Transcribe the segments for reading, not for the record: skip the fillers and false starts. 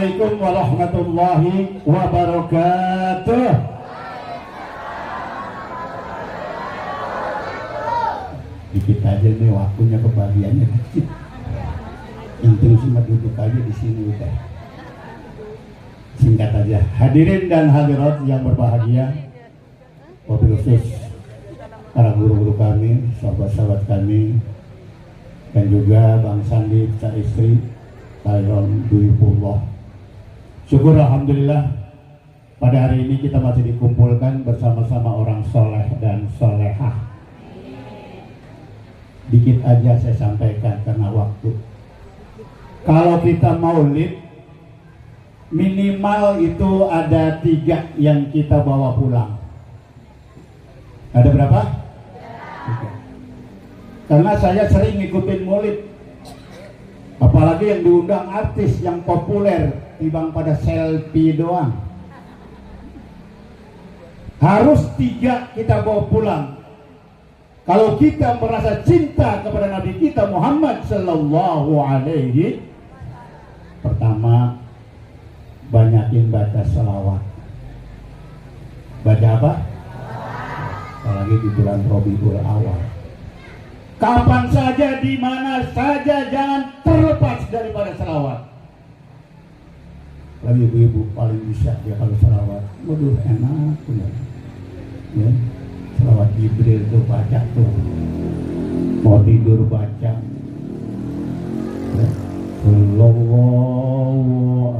Assalamualaikum warahmatullahi wabarakatuh. Dikit aja nih waktunya, kebahagiaannya dikit. Yang cuma duduk aja di sini udah. Singkat aja. Hadirin dan hadirat yang berbahagia, wabil khusus para guru-guru kami, sahabat-sahabat kami, dan juga Bang Sandi, Cak Istri, Tyrone Duyupullah. Syukur alhamdulillah pada hari ini kita masih dikumpulkan bersama-sama orang soleh dan solehah. Dikit aja saya sampaikan karena waktu. Kalau kita maulid, minimal itu ada 3 yang kita bawa pulang. Ada berapa? 3. Karena saya sering ngikutin maulid, apalagi yang diundang artis yang populer, timbang pada selfie doang. Harus 3 kita bawa pulang. Kalau kita merasa cinta kepada Nabi kita Muhammad sallallahu alaihi, pertama banyakin baca selawat. Baca apa? Apalagi di bulan Rabiul Awal. Kapan saja, di mana saja, jangan terlepas daripada selawat. Lagi ibu-ibu paling bisa dia kalau selawat. Waduh, enak benar. Ya. Selawat Jibril tuh baca tuh, mau tidur baca. Sallallahu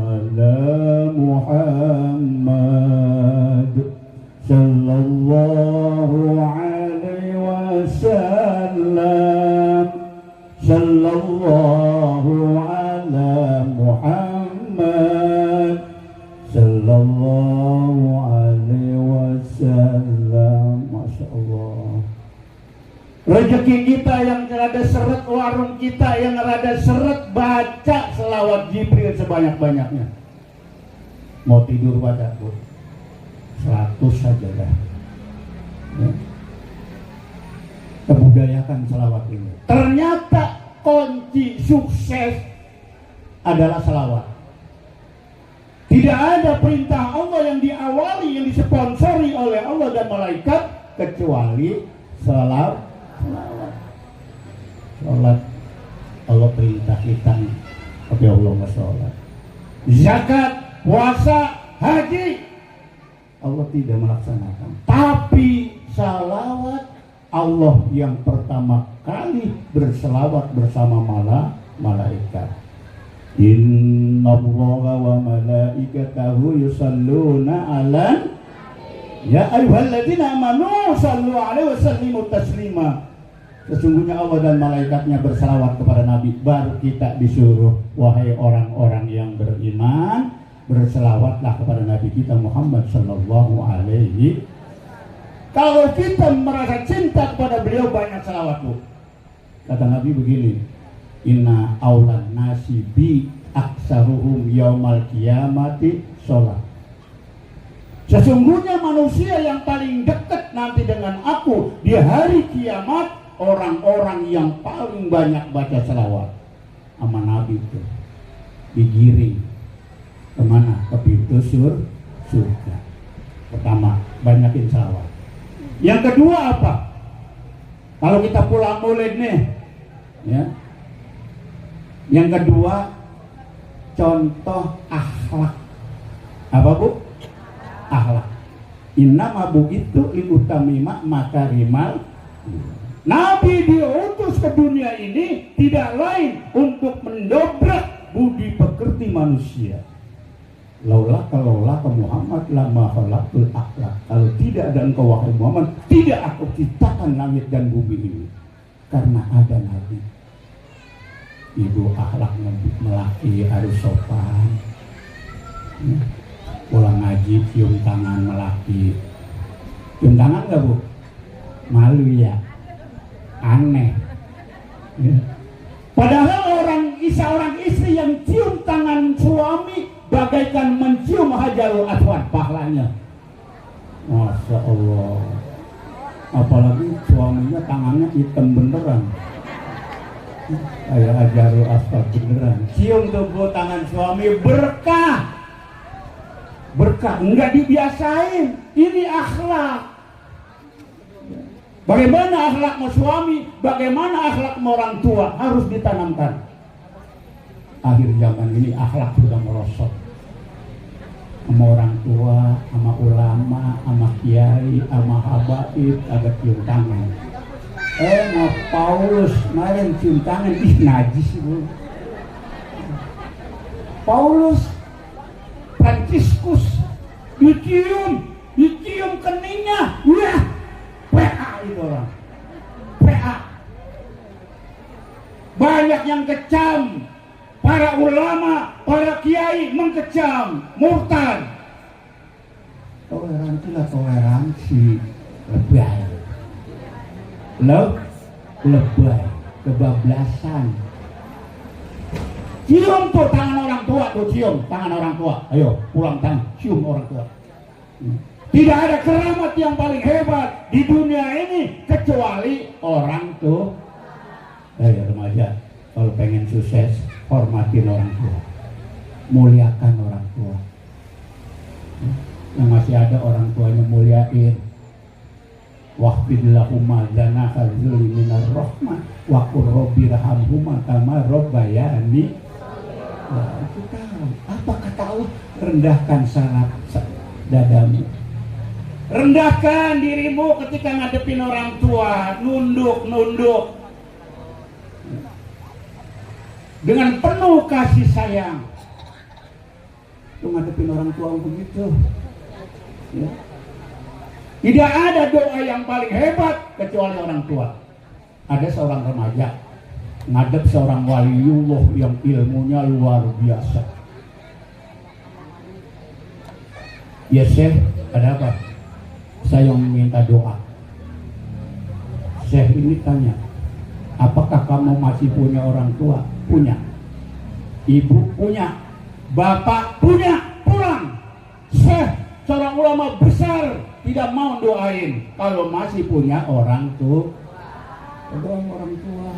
ala Muhammad, sallallahu alaihi wasallam, sallallahu ala Muhammad, sallallahu alaihi wasallam. Masya Allah. Rezeki kita yang rada seret, warung kita yang rada seret, baca selawat Jibril sebanyak-banyaknya. Mau tidur baca tuh 100 saja dah. Ya. Kebudayakan selawat ini. Ternyata kunci sukses adalah selawat. Tidak ada perintah Allah yang diawali, yang disponsori oleh Allah dan malaikat kecuali selawat. Salat Allah perintah kita, tapi Allah nggak sholat. Zakat, puasa, haji, Allah tidak melaksanakan. Tapi salawat, Allah yang pertama kali berselawat bersama malaikat. Inna Allaha wa malaikatahu yusalluna ala ya ayyuhalladzina amanu sallu alaihi wasallimu taslima. Sesungguhnya Allah dan malaikatnya berselawat kepada Nabi. Baru kita disuruh, wahai orang-orang yang beriman, berselawatlah kepada Nabi kita Muhammad sallallahu alaihi. Kalau kita merasa cinta kepada beliau, banyak selawat bu. Kata Nabi begini, inna aulan nasi bi aksaruhum yaumal qiyamati sholat. Sesungguhnya manusia yang paling dekat nanti dengan aku di hari kiamat, orang-orang yang paling banyak baca selawat. Sama Nabi itu digiring kemana? Ke pintu surga. Pertama, banyakin selawat. Yang kedua apa? Kalau kita pulang maulid nih, ya. Yang kedua, contoh akhlak. Apa bu? Akhlak. Innama bu'itu liutamima makarimal. Nabi diutus ke dunia ini tidak lain untuk mendobrak budi pekerti manusia. Laulah ke Muhammad lama khalaqtul akhlak. Kalau tidak ada engkau wahai Muhammad, tidak aku ciptakan langit dan bumi ini. Karena ada Nabi. Ibu akhlak melaki harus sopan. Pulang ngaji cium tangan melaki. Cium tangan nggak bu? Malu ya. Aneh. Ya. Padahal orang istri yang cium tangan suami bagaikan mencium hajarul aswad pahalanya. Masya Allah. Apalagi suaminya tangannya hitam beneran. Kayak ajaru aspal beneran. Cium tubuh tangan suami, berkah. Berkah, enggak dibiasain. Ini akhlak. Bagaimana akhlakmu suami, bagaimana akhlakmu orang tua, harus ditanamkan. Akhir zaman ini akhlak sudah merosot. Sama orang tua, sama ulama, sama kiai, sama habaib, agak cium tangan. Mas Paulus kemarin cium tangan, ih najis bu. Paulus, Franciscus, dicium keningnya, wah, PA itu orang, PA. Banyak yang kecam, para ulama, para kiai mengkecam, murtad. Toleransi, lebay. Lebay, kebablasan. Cium tuh tangan orang tua, tuh cium tangan orang tua. Ayo pulang tangan, cium orang tua. Tidak ada keramat yang paling hebat di dunia ini kecuali orang tua. Ayo remaja, kalau pengen sukses, hormatin orang tua, muliakan orang tua. Yang masih ada orang tuanya muliain. Waqfid lahumma dzanaha dzulli minar rahmah wa qur rabbirhamhuma kama rabbayani. Kita apa kata Allah? Rendahkan sangat dadamu. Rendahkan dirimu ketika ngadepin orang tua, nunduk. Dengan penuh kasih sayang. Lu ngadepin orang tua begitu. Ya. Tidak ada doa yang paling hebat kecuali orang tua. Ada seorang remaja ngadep seorang waliullah yang ilmunya luar biasa. Ya Syekh, ada apa? Saya meminta doa. Syekh ini tanya, apakah kamu masih punya orang tua? Punya. Ibu punya. Bapak punya. Pulang. Syekh, seorang ulama besar, tidak mau doain kalau masih punya orang tua. Doain orang tua.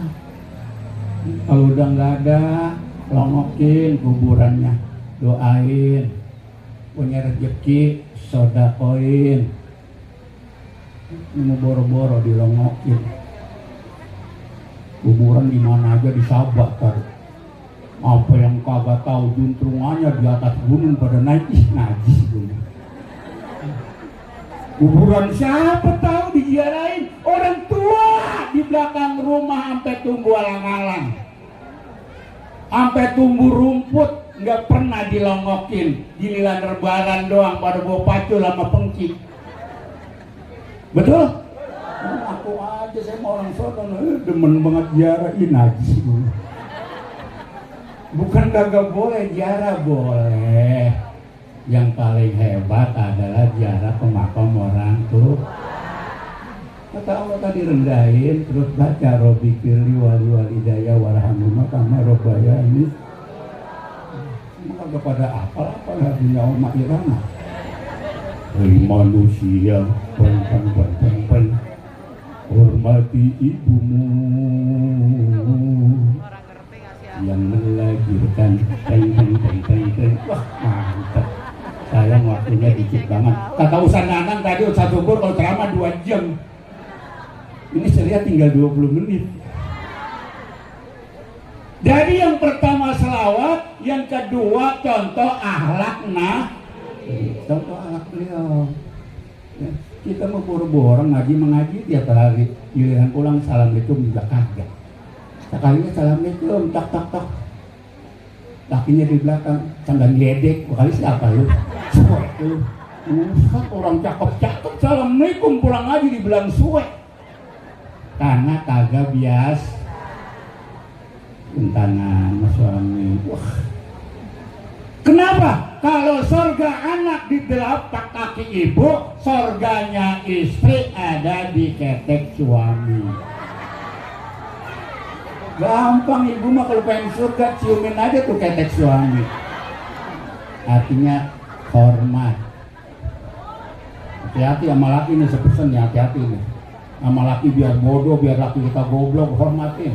Kalau udah nggak ada, longokin kuburannya, doain. Punya rezeki, sodakoin. Mau boro-boro dilongokin. Kuburan di mana aja disabak kan. Apa yang kagak tahu juntrungannya di atas gunung pada naik, ih najis gue. Kuburan siapa tahu diziarahin orang tua di belakang rumah sampai tumbuh alang-alang, sampai tumbuh rumput, nggak pernah dilongokin, giliran rebaran doang pada bawa pacul sama pengki. Betul? Aku aja saya mau orang sono, demen banget ziarah, ini najis. Bukan kagak boleh ziarah, boleh. Yang paling hebat adalah ziarah ke makam orang tua. Kata Allah tadi rendahin, terus baca Robbi firli wali walidayya warhamhuma kama rabbayani. Kagak pada apa lagunya Oma Irama. Manusia, pen, hormati ibumu yang melahirkan. Wah mantap. Sayang waktunya dikit banget. Kata Ustaz Nanang tadi Ustaz Subur kalau ceramah 2 jam. Ini saya tinggal 20 menit. Jadi yang pertama selawat, yang kedua contoh akhlak contoh akhlak beliau. Ya, kita mau boro-boro ngaji tiap hari, giliran pulang assalamualaikum juga kagak. Sekalinya assalamualaikum tak. Lakinya di belakang sambil ngeledek, kali siapa lu? Suwek lu. Ustaz orang cakep assalamualaikum pulang aja dibilang suwek. Karena kagak bias. Bentangan mas suami. Wah. Kenapa? Kalau surga anak di telapak kaki ibu, surganya istri ada di ketek suami. Gampang ibu mah kalau pengen surga ciumin aja tuh ketek suami. Artinya hormat. Hati-hati sama laki nih, sepesen nih, hati-hati nih. Sama laki biar bodoh, biar laki kita goblok, hormatin.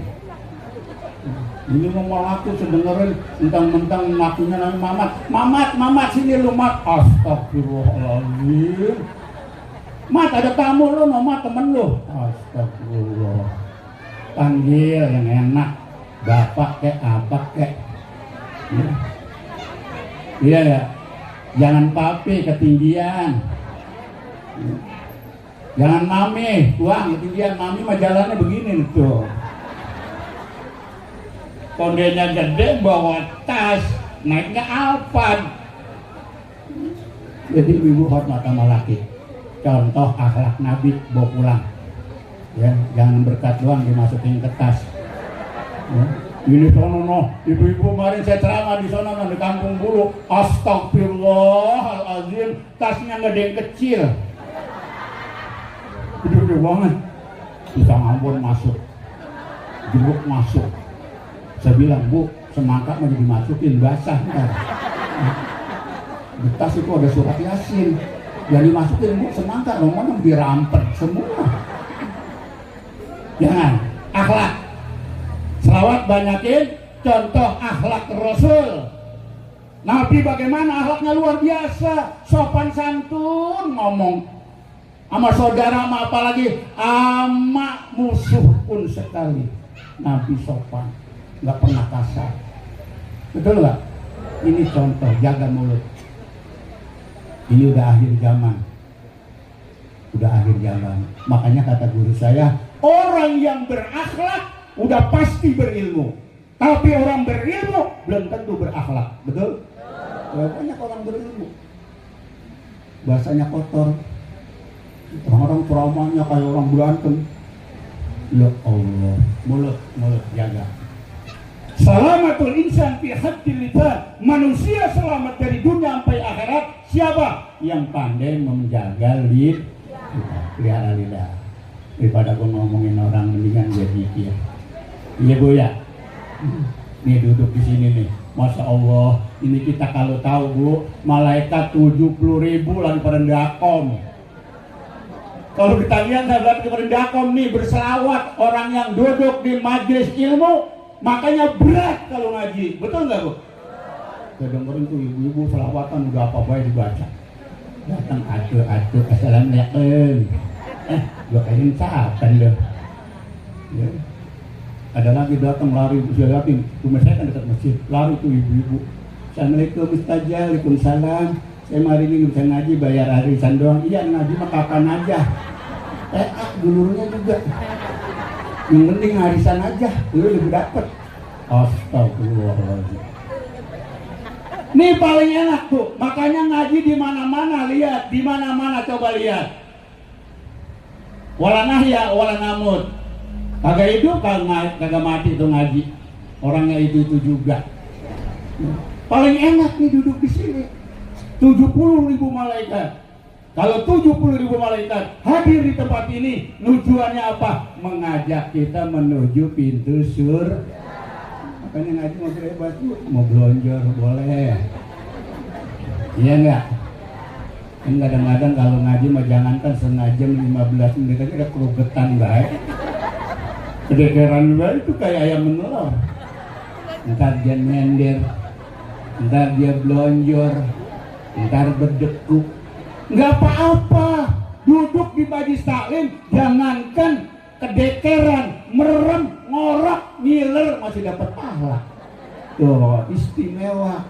Ini ngomong aku sedengerin mentang-mentang ngakunya namanya Mamat sini lu Mat. Astagfirullahaladzim. Mat ada tamu lu, Mamat temen lu. Astagfirullah. Panggil yang enak, bapak kek, abak kek. Iya ya, jangan papi ketinggian. Jangan mami, tuang ketinggian. Mami mah jalannya begini tuh. Kondenya gede bawa tas, naiknya Alphard. Jadi ibu hormat sama laki. Contoh akhlak Nabi bawa pulang. Ya, jangan berkat doang dimasukin ke tas. Ya. Ini sono ibu-ibu kemarin saya ceramah di sono di Kampung Bulu. Astagfirullahaladzim, tasnya gede yang kecil. Gede banget. Bisa ngambon masuk, jeruk masuk. Saya bilang, Bu, semangka mau dimasukin basah ntar. Di tas itu ada surat Yasin. Yang dimasukin, Bu, semangka nomornya dirampet semua. Jangan, akhlak. Selawat banyakin, contoh akhlak Rasul. Nabi bagaimana akhlaknya luar biasa, sopan santun ngomong. Sama saudara, sama apalagi, sama musuh pun sekali. Nabi sopan. Nggak pernah kasar, betul nggak? Ini contoh, jaga mulut. Ini udah akhir zaman, makanya kata guru saya, orang yang berakhlak udah pasti berilmu, tapi orang berilmu belum tentu berakhlak, betul? Banyak orang berilmu bahasanya kotor, orang traumanya kayak orang berantem. Ya Allah, mulut jaga. Salamatul insan fi haddil lisan. Manusia selamat dari dunia sampai akhirat siapa? Yang pandai menjaga lidah. Pelihara lidah. Daripada aku ngomongin orang mendingan gue pikir. Iya Bu ya. Nih duduk di sini nih. Masya Allah, ini kita kalau tahu Bu, malaikat 70.000 lagi pada dakom. Kalau kita lihat sahabat pada dakom nih berselawat, orang yang duduk di majelis ilmu. Makanya berat kalau ngaji, betul nggak Bu? Saya dengerin tuh ibu-ibu selawatan udah apa baik dibaca. Datang atuh assalamualaikum. Gua kayaknya capan loh. Ya. Ada lagi datang lari, saya liatin, rumah saya kan dekat masjid, lari tuh ibu-ibu. Assalamualaikum Ustazah, waalaikumsalam. Saya hari ini bisa ngaji bayar arisan doang. Iya ngaji mah kapan aja. Dulunya juga. Yang penting arisan aja, lu lebih dapet. Astagfirullahaladzim. Ini paling enak tuh, makanya ngaji di mana-mana, lihat di mana-mana coba lihat. Wala nahya wala namut. Kagak hidup kagak mati itu ngaji. Orangnya itu juga. Paling enak nih duduk di sini. 70.000 malaikat. Kalau 70.000 malaikat hadir di tempat ini, tujuannya apa? Mengajak kita menuju pintu surga. Makanya ngaji mau berebat, mau belonjor boleh. Iya enggak? Kan kadang-kadang kalau ngaji mah jangankan setengah jam 15 menit aja udah kerugetan baik. Kedekeran baik itu kayak ayam menelur. Ntar dia nyender, ntar dia belonjor, ntar berdekuk. Nggak apa-apa, duduk di majlis taklim, jangankan kedekeran, merem, ngorok, ngiler masih dapat pahala. Tuh istimewa.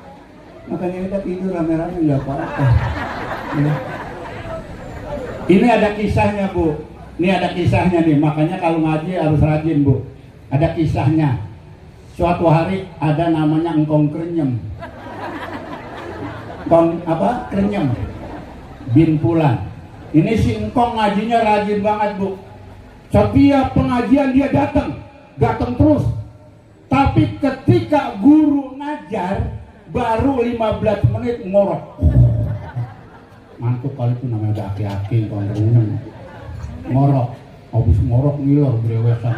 Makanya kita tidur rame-rame nggak apa-apa. Ya. Ini ada kisahnya Bu. Ini ada kisahnya nih. Makanya kalau ngaji harus rajin Bu. Ada kisahnya. Suatu hari ada namanya engkong krenyem. Engkong apa? Krenyem. Bin Pulan. Ini si engkong ngajinya rajin banget Bu. Setiap pengajian dia datang terus. Tapi ketika guru ngajar baru 15 menit ngorok. Mantuk kali itu namanya udah aki-aki kontennya. Ngorok, habis ngorok ngiler berewesan.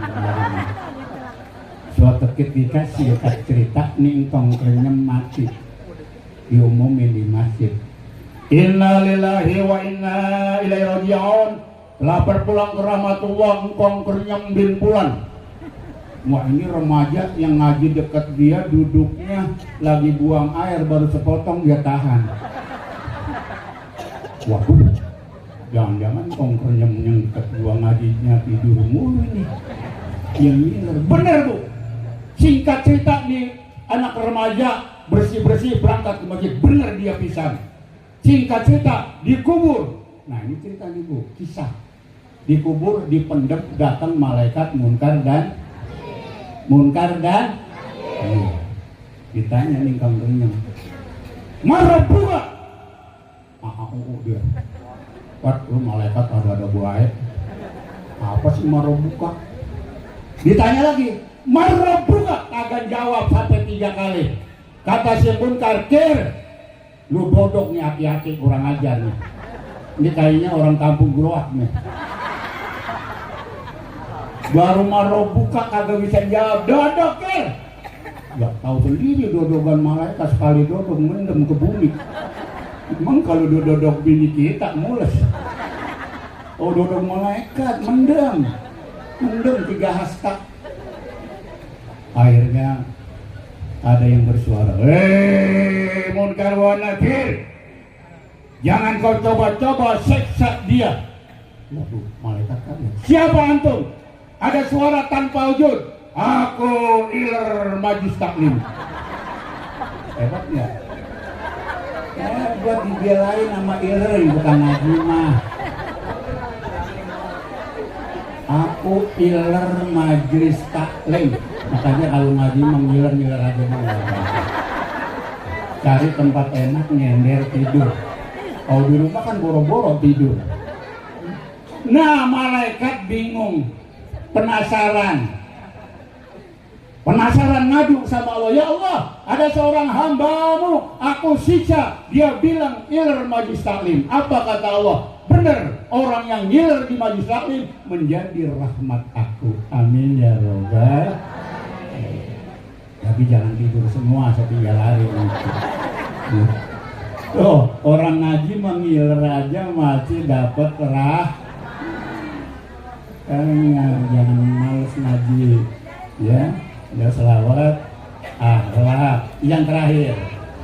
Suatu ketika si cerita nih engkong krenyem mati. Diumumin di masjid. Inna lillahi wa inna ilaihi raji'un. Telah berpulang ke rahmatullah engkong krenyem bin Pulan. Wah, ini remaja yang ngaji dekat dia, duduknya lagi buang air baru sepotong dia tahan. Waduh, jangan-jangan kongkernya yang dekat gua ngajinya tidur mulu nih. Yang ngiler, bener Bu. Singkat cerita nih, anak remaja bersih-bersih berangkat ke masjid, bener dia pisan. Singkat cerita, dikubur. Nah ini cerita nih Bu, kisah. Dikubur, dipendem, datang malaikat munkar dan ditanya nih kambingnya, marah buka. Dia, wat lu malaikat ada buaya. Apa sih marah buka? Ditanya lagi, marah buka, kagak jawab sampai 3 kali. Kata si munkar, kir, lu dodok nih, hati-hati kurang ajar nih. Ini kayaknya orang kampung Groak nih. Baru marah buka kagak bisa jawab, dodok kir. Gak tahu sendiri dodokan malaikat, sekali dodok mendem ke bumi. Emang kalau dodok bini kita mules. Oh dodok malaikat mendem 3 hasta. Akhirnya ada yang bersuara, hei munkar wa nakir, jangan kau coba-coba seksa dia. Waduh, malaikat kaget. Siapa antum? Ada suara tanpa wujud, aku iler majlis taklim. Hebat nggak? Buat dibelain sama iler, bukan ngaji mah. Aku iler majlis taklim. Makanya kalau ngaji mah ngiler aja mah. Cari tempat enak nyender tidur. Kalau di rumah kan boro-boro tidur. Nah malaikat bingung, penasaran ngadu sama Allah, ya Allah, ada seorang hambamu aku siksa, dia bilang iler majlis taklim. Apa kata Allah? Benar, orang yang ngiler di majlis taklim menjadi rahmat aku. Amin ya robbal. Tapi jangan tidur semua, saya tinggal hari ini. Tuh, orang ngaji mengiler aja masih dapat jangan males ngaji, ya. Ya selawat, akhlak. Yang terakhir,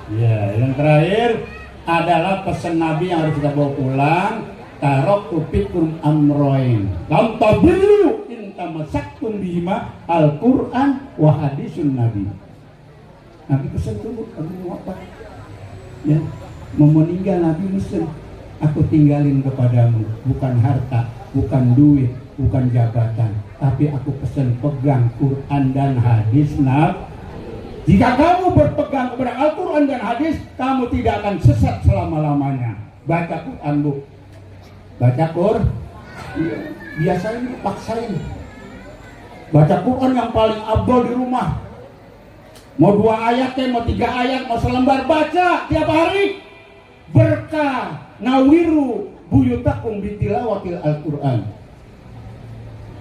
ya, yang terakhir adalah pesan Nabi yang harus kita bawa pulang. Taraktu fikum amroin lam tadillu in tamassaktum bihima al-Qur'an wa hadisun Nabi. Nabi pesan dulu, kamu apa? Ya, mau meninggal Nabi pesan, aku tinggalin kepadamu bukan harta, bukan duit, bukan jabatan, tapi aku pesan pegang Quran dan hadis Nabi. Jika kamu berpegang kepada Al-Quran dan hadis, kamu tidak akan sesat selama-lamanya. Baca Quran Bu, baca Quran. Biasanya dipaksain baca Quran yang paling abdol di rumah. Mau 2 ayat, mau 3 ayat, mau selembar, baca tiap hari. Berkah nawiru buyutakum bitilawatil Al-Quran.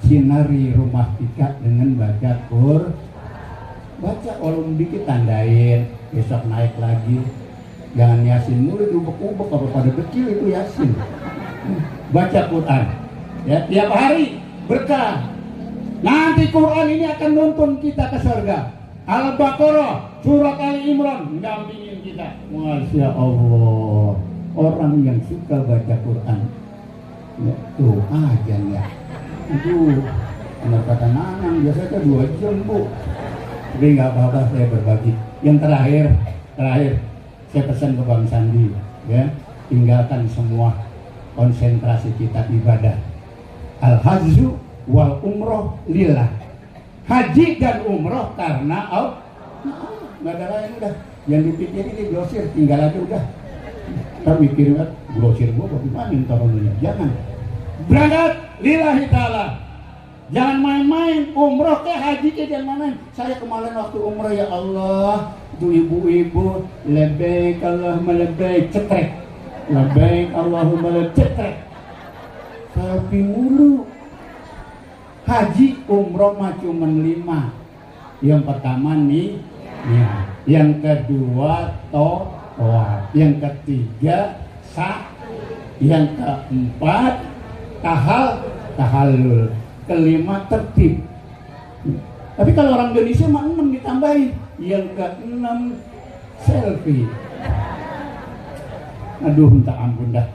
Sinari rumah kita dengan baca Quran. Baca walaupun dikit, tandain, besok naik lagi. Jangan yasin mulu, diubek-ubek, apa pada kecil itu yasin. Baca Quran ya tiap hari, berkah. Nanti Quran ini akan nuntun kita ke surga. Al-Baqarah, surat Ali Imran mendampingin kita. Masya Allah, orang yang suka baca Quran ya, tuh aja ya. Itu benar kata Nanang, biasanya 2 jam Bu. Tapi nggak apa-apa, saya berbagi. Yang terakhir saya pesan ke Bang Sandi, ya, tinggalkan semua konsentrasi kita ibadah. Al-hajju wal umroh lillah. Haji dan umroh karena Allah. Nggak ada lain udah. Yang dipikirin ini glosir, tinggal aja udah. Ntar mikirin glosir gua bagaimana taruhnya. Jangan. Berangkat lillahi ta'ala. Jangan main-main, umroh ke haji ke jangan main. Saya kemarin waktu umroh, ya Allah, itu ibu-ibu lebaik Allahumma lebaik, cetrek. Lebaik Allahumma lebaik, cetrek. Selfie mulu. Haji umroh mah cuma 5. Yang pertama nih, ya. Yang kedua tawaf. Yang ketiga sah. Yang keempat tahallul. Kelima tertib. Tapi kalau orang Indonesia mah 6 ditambahin. Yang ke-6 selfie. Aduh, minta ampun dah.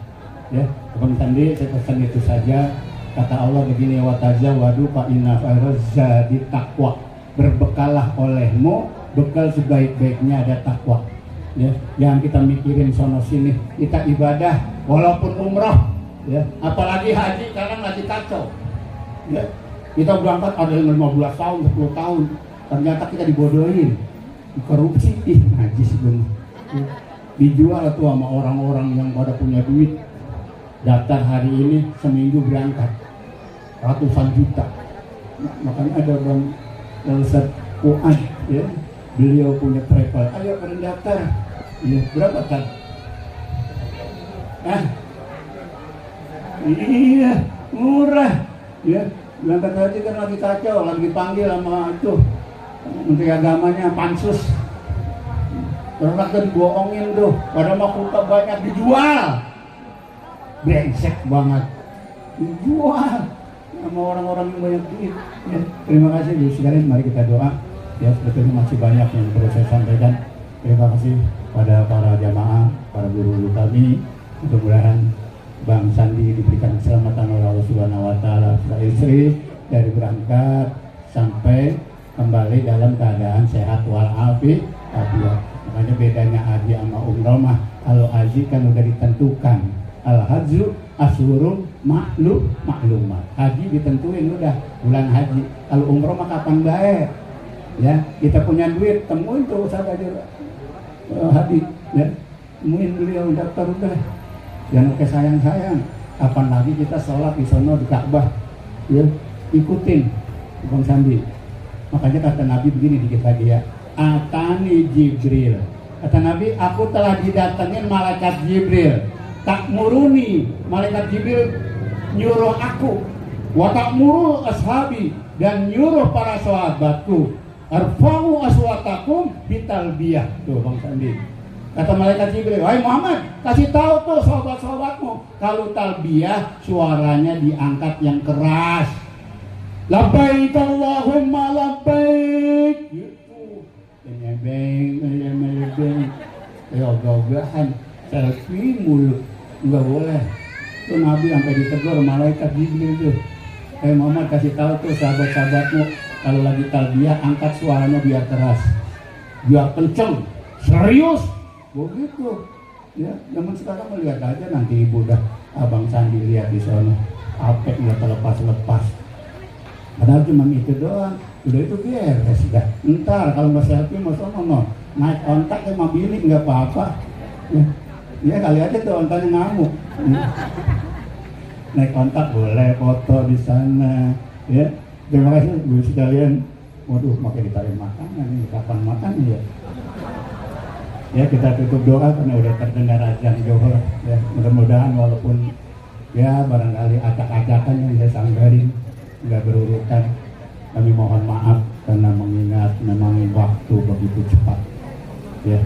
Ya, Abang Sandi, saya pesan itu saja. Kata Allah begini, wa tazawwadu fa inna khairaz zadi taqwa. Berbekalah olehmu, bekal sebaik-baiknya ada takwa. Ya, jangan kita mikirin sono sini. Kita ibadah walaupun umrah, ya, apalagi haji sekarang lagi kacau. Ya, kita berangkat ada yang 15 tahun, 10 tahun. Ternyata kita dibodohin, korupsi, najis belum. Dijual tuh sama orang-orang yang pada punya duit. Daftar hari ini seminggu berangkat ratusan juta. Makanya ada Bang Ustaz Fuad, ya, beliau punya travel. Ayo pada daftar. Ya, berapa kan? Iya, murah. Ya, berangkat haji kan lagi kacau, lagi dipanggil sama itu Menteri Agamanya, Pansus. Ternyata dibohongin tuh, pada mau kuota banyak dijual. Brengsek banget, dijual sama orang-orang yang banyak duit. Ya, terima kasih Bu sekalian, mari kita doa. Ya, sebetulnya masih banyak yang perlu saya sampaikan. Terima kasih pada para jamaah, para guru kami. Mudah-mudahan Bang Sandi diberikan keselamatan oleh Allah Subhanahu wa taala, istri dari berangkat sampai kembali dalam keadaan sehat walafiat. Makanya bedanya haji sama umroh mah, kalau haji kan udah ditentukan. Al-hajju asyhurun maklumat. Haji ditentuin udah bulan haji. Kalau umroh mah kapan baik. Ya, kita punya duit, temuin tuh sahabat haji, ya. Temuin beliau daftar udah. Jangan pakai sayang-sayang. Kapan lagi kita sholat di sono di Ka'bah. Ya, ikutin Bang Sandi. Makanya kata Nabi begini di kita dia, Atani Jibril. Kata Nabi, aku telah didatengin malaikat Jibril. Tak muruni, malaikat Jibril nyuruh aku. Wa ta'muru ashabi, dan nyuruh para sahabatku. Arfa'u aswatakum bitalbiyah. Tuh Bang Sandi. Kata malaikat Jibril, wahai Muhammad, kasih tahu tuh sahabat-sahabatmu, kalau talbiyah suaranya diangkat yang keras. Labbaik Allahumma labbaik. Gitu. Nebeng. Ya gagahan, selfie mulu, nggak boleh. Tuh Nabi sampai ditegur malaikat Jibril tuh. Muhammad, kasih tahu tuh sahabat-sahabatmu, kalau lagi talbiyah angkat suaranya biar keras, biar kenceng, serius. Begitu. Ya, zaman sekarang melihat aja nanti ibu dah Abang Sandi lihat di sana, apa nggak terlepas-lepas. Padahal cuma itu doang, udah itu beres dah. Ntar kalau nggak selfie mau sono naik ontak sama bini nggak apa-apa. Ya kali aja tuh ontanya ngamuk. Naik kontak boleh, foto di sana, ya. Terima kasih Bu sekalian. Waduh, makin ditarik makanan ini, kapan makan ya? Ya, kita tutup doa karena udah terdengar azan Johor. Ya, mudah-mudahan walaupun ya barangkali acak-acakan yang saya sanggarin nggak berurutan, kami mohon maaf karena mengingat memang waktu begitu cepat. Ya,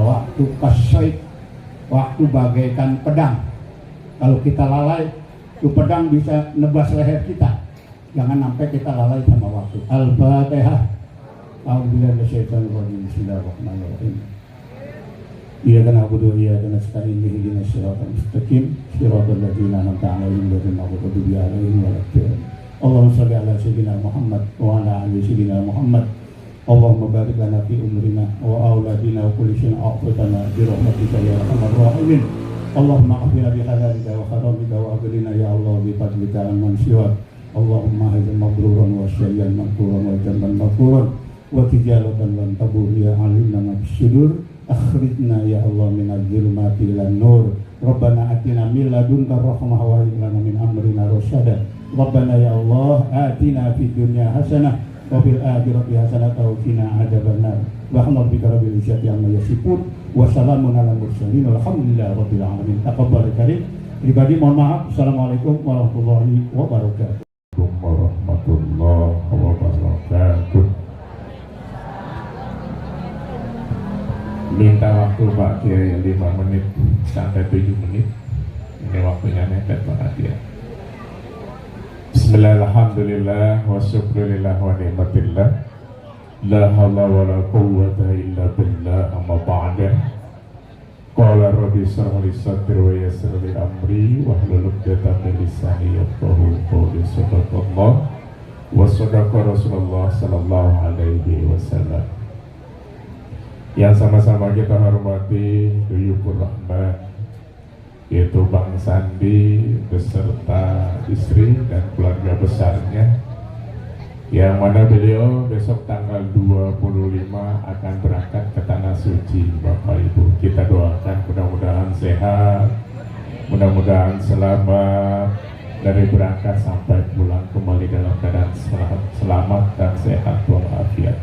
waktu kasyait, waktu bagaikan pedang. Kalau kita lalai, itu pedang bisa nebas leher kita. Jangan sampai kita lalai sama waktu. Al-Fatihah. A'udzubillahi minasyaitonir rajim. Bismillahirrahmanirrahim. Iyyaka na'budu wa iyyaka nasta'in. Ihdinas siratal mustaqim. Shiratal ladzina an'amta 'alaihim ghairil maghdubi 'alaihim waladdallin. Allahumma shalli 'ala sayyidina Muhammad wa 'ala ali sayyidina Muhammad. Allahumma barik lana fi umrina wa auladina wa kulli shay'in a'tana bi rahmatika ya arhamar rahimin. Allahumma afina bi halalika wa haramika wa agrina ya Allah bi fadlika amman siwak. Allahumma hajjan mabruran wa syayyan maghfuran wa jannan maghfuran wa tijaratan lan tabur ya alimna ma bisyudur. Akhrijna ya Allah min al-zulumati ilan nur. Rabbana atina min ladunka rahmah wa hab lana min amrina rasyada. Rabbana ya Allah atina fid dunya hasanah wa fil akhirati hasanah wa qina adzabannar. Subhana rabbika rabbil izzati amma yasifun wa salamun alal mursalin walhamdulillahi rabbil alamin. Taqabbal karim. Pribadi mohon maaf. Assalamualaikum warahmatullahi wabarakatuh. Warahmatullahi wabarakatuh. Minta waktu Pak Kiai 5 menit sampai 7 menit. Ini waktunya mepet banget ya. Bismillahirrahmanirrahim. Wa syukurillah wa ni'matillah. La hawla wa la quwwata illa billah, amma ba'da. Qala rabbi shrah li sadri wa yassir li amri wahlul 'uqdatam min lisani yafqahu qawli. Sadaqallah wa sadaqa Rasulullah sallallahu alaihi wasallam. Yang sama-sama kita hormati Duyufur Rahman, yaitu Bang Sandi beserta istri dan keluarga besarnya, yang mana beliau besok tanggal 25 akan berangkat ke Tanah Suci. Bapak Ibu, kita doakan mudah-mudahan sehat, mudah-mudahan selamat dari berangkat sampai pulang kembali dalam keadaan selamat dan sehat walafiat.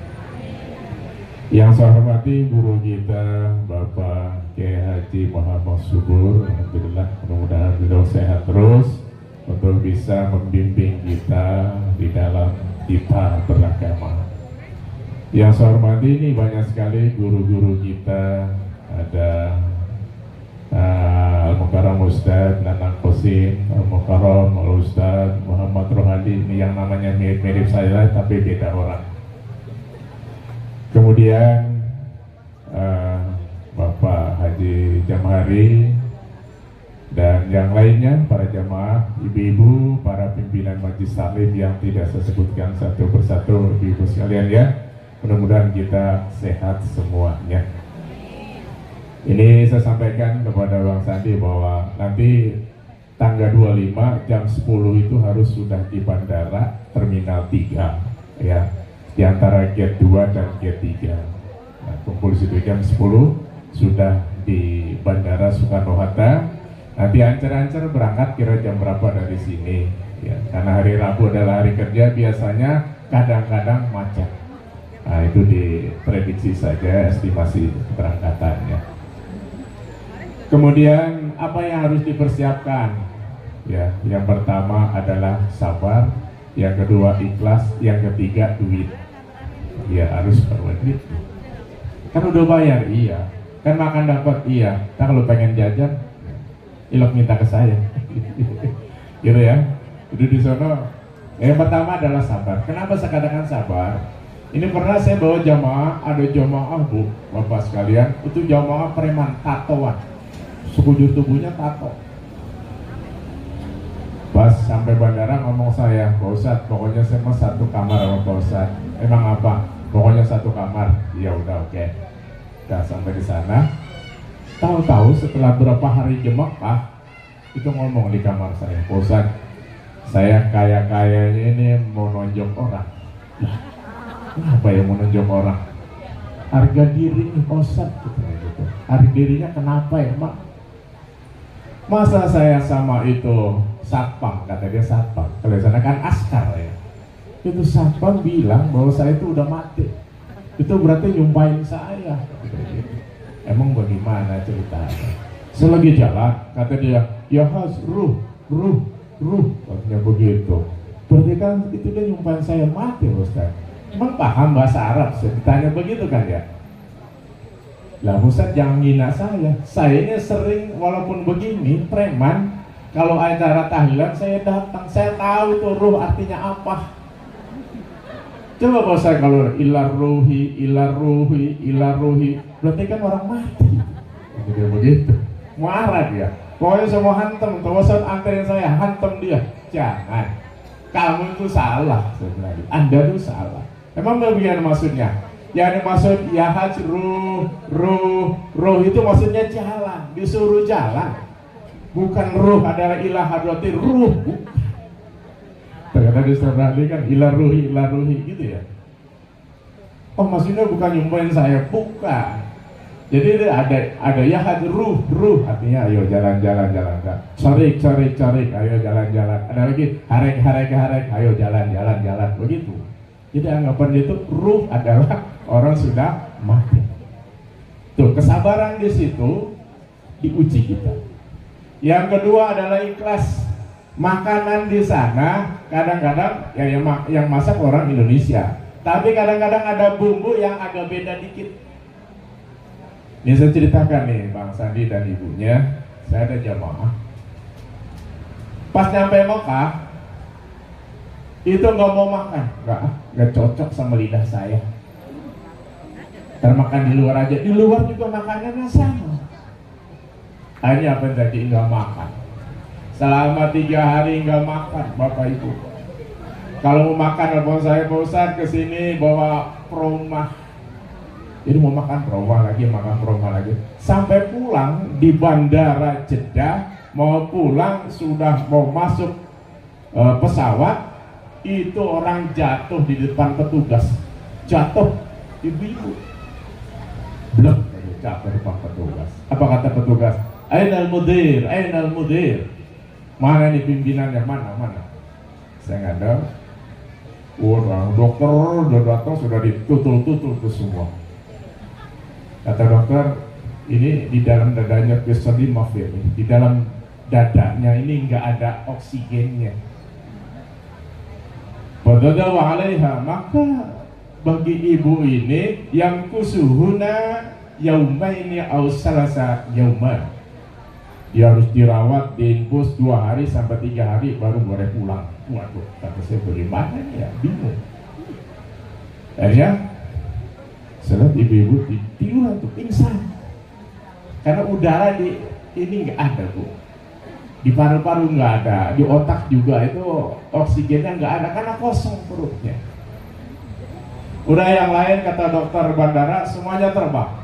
Yang saya hormati guru kita Bapak Kiai Haji Muhammad Subur, alhamdulillah mudah-mudahan beliau sehat terus untuk bisa membimbing kita di dalam kita beragama. Yang saya hormati ini banyak sekali guru-guru kita, ada Al-Mukarram Ustadz Nanang Kosim, Al-Mukarram Ustadz Muhammad Rohadi, ini yang namanya mirip-mirip saya tapi beda orang. Kemudian Bapak Haji Jamhari dan yang lainnya, para jamaah, ibu-ibu, para pimpinan Majlis Taklim yang tidak saya sebutkan satu persatu, ibu-ibu sekalian ya, mudah-mudahan kita sehat semuanya. Ini saya sampaikan kepada Bang Sandi bahwa nanti tanggal 25 jam 10 itu harus sudah di Bandara Terminal 3 ya, di antara gate 2 dan gate 3. Nah, kumpul situ jam 10 sudah di Bandara Soekarno-Hatta. Nanti ancar-ancar berangkat kira jam berapa dari sini ya, karena hari Rabu adalah hari kerja, biasanya kadang-kadang macet. Nah, itu diprediksi saja estimasi keberangkatannya. Kemudian apa yang harus dipersiapkan ya, yang pertama adalah sabar, yang kedua ikhlas, yang ketiga duit ya, harus perlu duit. Kan udah bayar, iya, kan makan dapat, iya, nah, kalau pengen jajan ilok minta ke saya gitu ya, itu di sana. Yang pertama adalah sabar. Kenapa saya katakan sabar? Ini pernah saya bawa jamaah, ada jamaah bu, bapak sekalian, itu jamaah preman, tatoan, sekujur tubuhnya tato. Pas sampai bandara ngomong saya, Pak Ustadz, pokoknya saya mau satu kamar sama Pak Ustadz. Emang apa? Pokoknya satu kamar. Ya udah, oke. Kita sampai di sana. Tahu-tahu setelah berapa hari di Mekah, itu ngomong di kamar saya, Pak Ustadz, saya kaya-kayanya ini mau nonjok orang. Kenapa ya mau nonjok orang? Harga diri nih Pak Ustadz, gitu. Harga dirinya kenapa ya Mak? Masa saya sama itu satpam, kata dia satpam, kalau di sana kan askar ya. Itu satpam bilang bahwa saya itu udah mati. Itu berarti nyumpahin saya. Emang bagaimana ceritanya? Selagi jalan, kata dia, ya has, ruh, katanya begitu. Berarti kan itu dia nyumpahin saya mati, Ustaz. Emang paham bahasa Arab? Saya ditanya begitu kan ya? Lah Ustaz jangan ngina saya. Saya ini sering walaupun begini, preman, kalau acara tahlilan saya datang, saya tahu itu ruh artinya apa. Coba Pak Ustaz, kalau ilar ruhi, berarti kan orang mati. Jadi begitu. Marah dia. Pokoknya semua hantam. Pak Ustaz anterin saya, hantam dia. Jangan. Kamu itu salah sebenarnya. Anda itu salah. Emang bagaimana maksudnya? Yang dimaksud ya haj ruh itu maksudnya jalan, disuruh jalan. Bukan ruh adalah ilah hadrati, ruh bukan. Ternyata di surah ini kan ilah ruhi gitu ya. Oh maksudnya bukan nyumpahin saya, bukan. Jadi ada ya haj ruh artinya ayo jalan-jalan. Corik, ayo jalan-jalan. Ada lagi harek, ayo jalan. Begitu. Jadi anggapan itu ruh adalah orang sudah mati. Tuh, kesabaran di situ diuji kita. Yang kedua adalah ikhlas. Makanan di sana kadang-kadang yang masak orang Indonesia, tapi kadang-kadang ada bumbu yang agak beda dikit. Ini saya ceritakan nih Bang Sandi dan ibunya. Saya ada jamaah. Pas nyampe Mekah, itu nggak mau makan, nggak cocok sama lidah saya. Termakan di luar aja, di luar juga makanannya sama. Akhirnya apa yang tadi nggak makan. Selama 3 hari nggak makan, Bapak Ibu. Kalau mau makan, telepon saya, Pak Ustadz kesini bawa promah. Jadi mau makan promah lagi, makan promah lagi. Sampai pulang di bandara Jeddah, mau pulang sudah mau masuk pesawat, itu orang jatuh di depan petugas. Jatuh, ibu-ibu. Blok, jatuh di depan petugas. Apa kata petugas? Ainal mudir, ainal mudir. Mana nih pimpinannya, mana? Saya nggak ada. Orang dokter udah datang, sudah ditutul-tutul ke semua. Kata dokter, ini di dalam dadanya Kristalin Mafir, di dalam dadanya ini nggak ada oksigennya. Padahal alaiha, maka bagi ibu ini yang kusuhuna yaumaini aw salasa yauman, dia harus dirawat di infus 2 hari sampai 3 hari baru boleh pulang. Waduh, kata saya bagaimana ya, bingung. Akhirnya setelah ibu-ibu tiduran tuh pingsan karena udara di ini nggak ada, Bu. Di paru-paru nggak ada, di otak juga itu oksigennya nggak ada karena kosong perutnya. Udah yang lain kata dokter bandara semuanya terbang,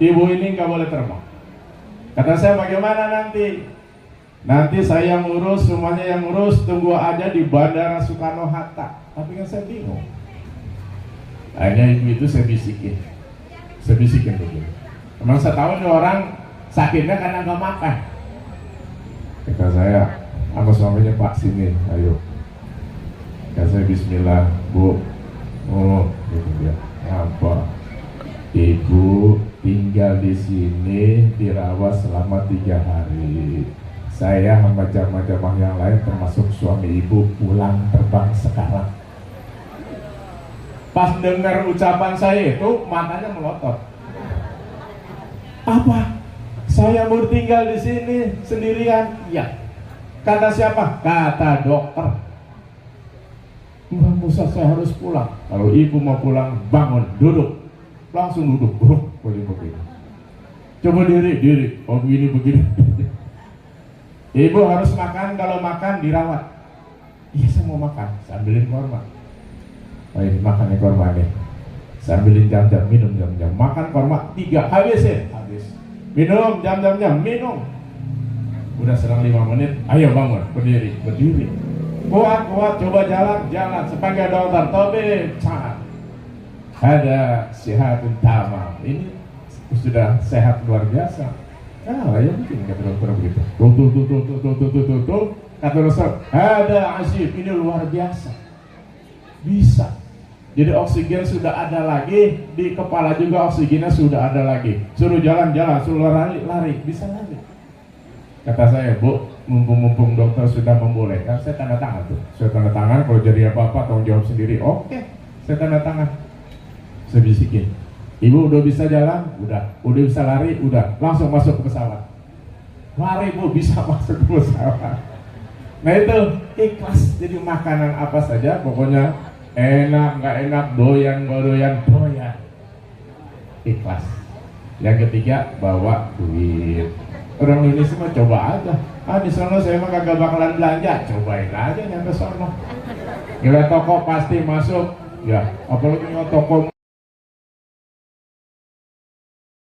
ibu ini nggak boleh terbang. Kata saya bagaimana nanti? Nanti saya ngurus, semuanya yang ngurus, tunggu aja di Bandara Soekarno Hatta. Tapi kan saya bingung. Akhirnya itu saya bisikin begini. Emang setahun nih orang sakitnya karena nggak makan. Kata saya, sama suaminya, Pak sini, ayo. Kata saya Bismillah, Bu. Oh, gitu dia. Apa? Ibu tinggal di sini dirawat selama 3 hari. Saya sama jamaah-jamaah yang lain termasuk suami ibu pulang terbang sekarang. Pas dengar ucapan saya itu matanya melotot. Apa? Saya mau tinggal di sini sendirian? Ya. Kata siapa? Kata dokter. Mbak Musa, saya harus pulang. Kalau ibu mau pulang, bangun, duduk. Langsung duduk, begini. Coba diri. Oh begini. Ibu harus makan, kalau makan dirawat. Iya, saya mau makan, sambilin korma. Oh ini makan korma nih. Sambilin jam-jam, minum jam-jam. Makan korma 3, habis. Minum jam-jam, minum. Udah selang 5 menit, ayo bangun, berdiri. Kuat, coba jalan. Sebagai dokter, tobe, cahat. Ada sehatun tamam. Ini sudah sehat luar biasa. Nah, ya mungkin kata dokter begitu. Tuh. Kata dokter, ada asif, ini luar biasa. Bisa. Jadi oksigen sudah ada lagi, di kepala juga oksigennya sudah ada lagi. Suruh jalan, suruh lari, bisa lari. Kata saya, Bu, mumpung dokter sudah membolehkan, saya tanda tangan tuh. Saya tanda tangan, kalau jadi apa-apa tanggung jawab sendiri. Oke, saya tanda tangan. Saya bisikin, Ibu udah bisa jalan? Udah bisa lari? Udah, langsung masuk ke pesawat. Lari Bu, bisa masuk ke pesawat. Nah itu ikhlas, jadi makanan apa saja pokoknya enak, nggak enak, doyan, nggak doyan, ikhlas. Yang ketiga, bawa duit. Orang Indonesia mah coba aja. Di sana saya mah kagak bakalan belanja, cobain aja nyampe sono. Gila toko pasti masuk, ya apalagi toko